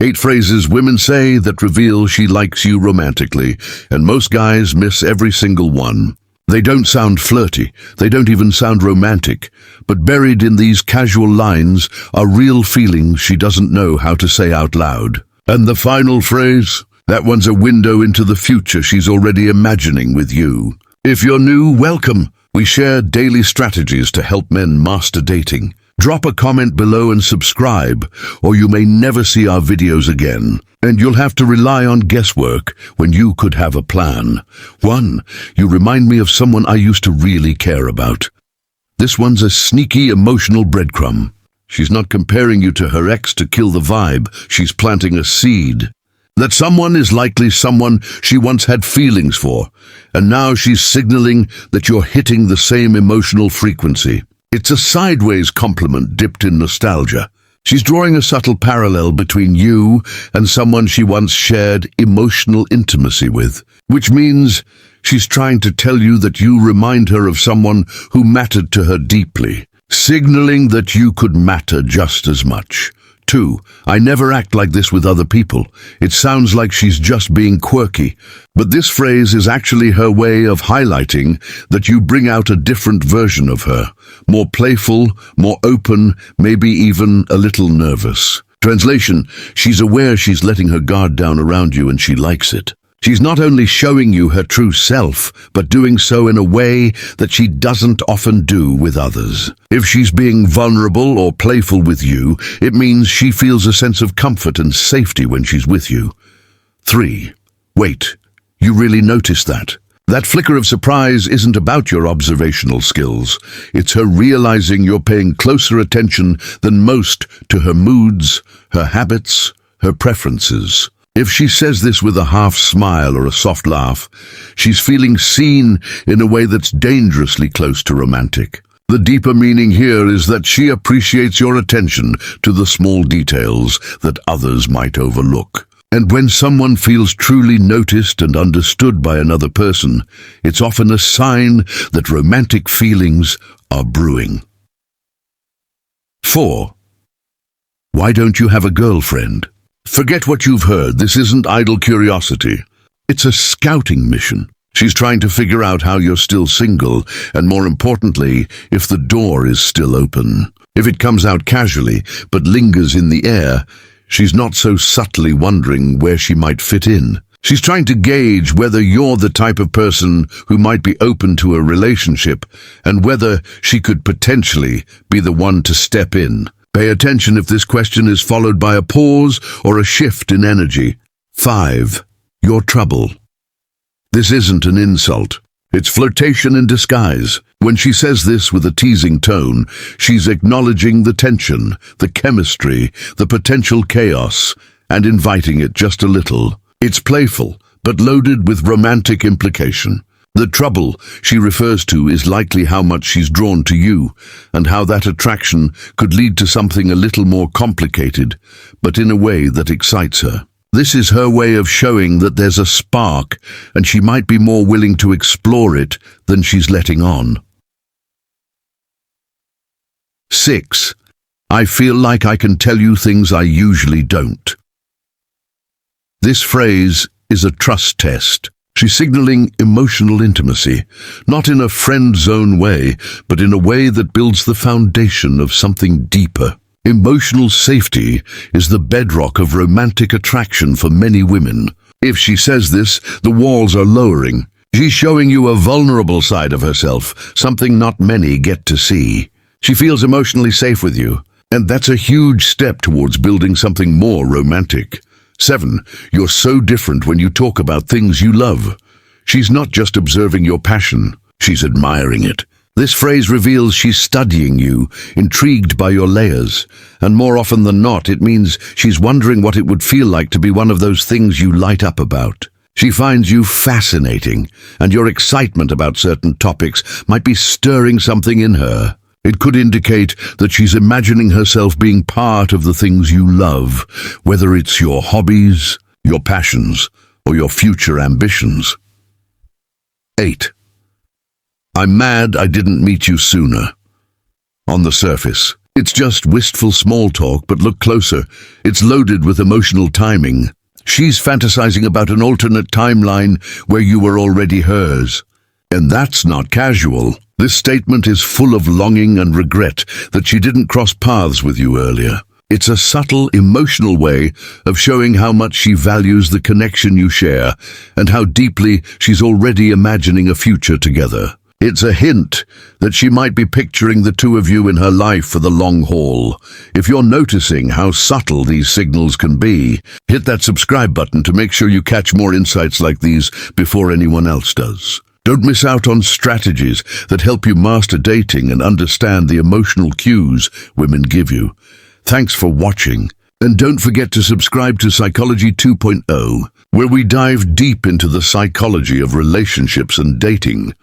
8 phrases women say that reveal she likes you romantically, and most guys miss every single one. They don't sound flirty, they don't even sound romantic, but buried in these casual lines are real feelings she doesn't know how to say out loud. And the final phrase? That one's a window into the future she's already imagining with you. If you're new, welcome. We share daily strategies to help men master dating. Drop a comment below and subscribe, or you may never see our videos again. And you'll have to rely on guesswork when you could have a plan. 1. You remind me of someone I used to really care about. This one's a sneaky emotional breadcrumb. She's not comparing you to her ex to kill the vibe, she's planting a seed. That someone is likely someone she once had feelings for, and now she's signaling that you're hitting the same emotional frequency. It's a sideways compliment dipped in nostalgia. She's drawing a subtle parallel between you and someone she once shared emotional intimacy with, which means she's trying to tell you that you remind her of someone who mattered to her deeply, signaling that you could matter just as much. 2. I never act like this with other people. It sounds like she's just being quirky, but this phrase is actually her way of highlighting that you bring out a different version of her, more playful, more open, maybe even a little nervous. Translation: she's aware she's letting her guard down around you and she likes it. She's not only showing you her true self, but doing so in a way that she doesn't often do with others. If she's being vulnerable or playful with you, it means she feels a sense of comfort and safety when she's with you. 3. Wait, you really noticed that? That flicker of surprise isn't about your observational skills. It's her realizing you're paying closer attention than most to her moods, her habits, her preferences. If she says this with a half smile or a soft laugh, she's feeling seen in a way that's dangerously close to romantic. The deeper meaning here is that she appreciates your attention to the small details that others might overlook. And when someone feels truly noticed and understood by another person, it's often a sign that romantic feelings are brewing. 4. Why don't you have a girlfriend? Forget what you've heard. This isn't idle curiosity. It's a scouting mission. She's trying to figure out how you're still single, and more importantly, if the door is still open. If it comes out casually, but lingers in the air, she's not so subtly wondering where she might fit in. She's trying to gauge whether you're the type of person who might be open to a relationship, and whether she could potentially be the one to step in. Pay attention if this question is followed by a pause or a shift in energy. 5. Your trouble. This isn't an insult. It's flirtation in disguise. When she says this with a teasing tone, she's acknowledging the tension, the chemistry, the potential chaos, and inviting it just a little. It's playful, but loaded with romantic implication. The trouble she refers to is likely how much she's drawn to you, and how that attraction could lead to something a little more complicated, but in a way that excites her. This is her way of showing that there's a spark, and she might be more willing to explore it than she's letting on. 6. I feel like I can tell you things I usually don't. This phrase is a trust test. She's signaling emotional intimacy, not in a friend zone way, but in a way that builds the foundation of something deeper. Emotional safety is the bedrock of romantic attraction for many women. If she says this, the walls are lowering. She's showing you a vulnerable side of herself, something not many get to see. She feels emotionally safe with you, and that's a huge step towards building something more romantic. 7. You're so different when you talk about things you love. She's not just observing your passion, she's admiring it. This phrase reveals she's studying you, intrigued by your layers, and more often than not, it means she's wondering what it would feel like to be one of those things you light up about. She finds you fascinating, and your excitement about certain topics might be stirring something in her. It could indicate that she's imagining herself being part of the things you love, whether it's your hobbies, your passions, or your future ambitions. 8. I'm mad I didn't meet you sooner. On the surface, It's just wistful small talk, but look closer. It's loaded with emotional timing. She's fantasizing about an alternate timeline where you were already hers. And that's not casual. This statement is full of longing and regret that she didn't cross paths with you earlier. It's a subtle, emotional way of showing how much she values the connection you share and how deeply she's already imagining a future together. It's a hint that she might be picturing the two of you in her life for the long haul. If you're noticing how subtle these signals can be, hit that subscribe button to make sure you catch more insights like these before anyone else does. Don't miss out on strategies that help you master dating and understand the emotional cues women give you. Thanks for watching, and don't forget to subscribe to Psychology 2.0, where we dive deep into the psychology of relationships and dating.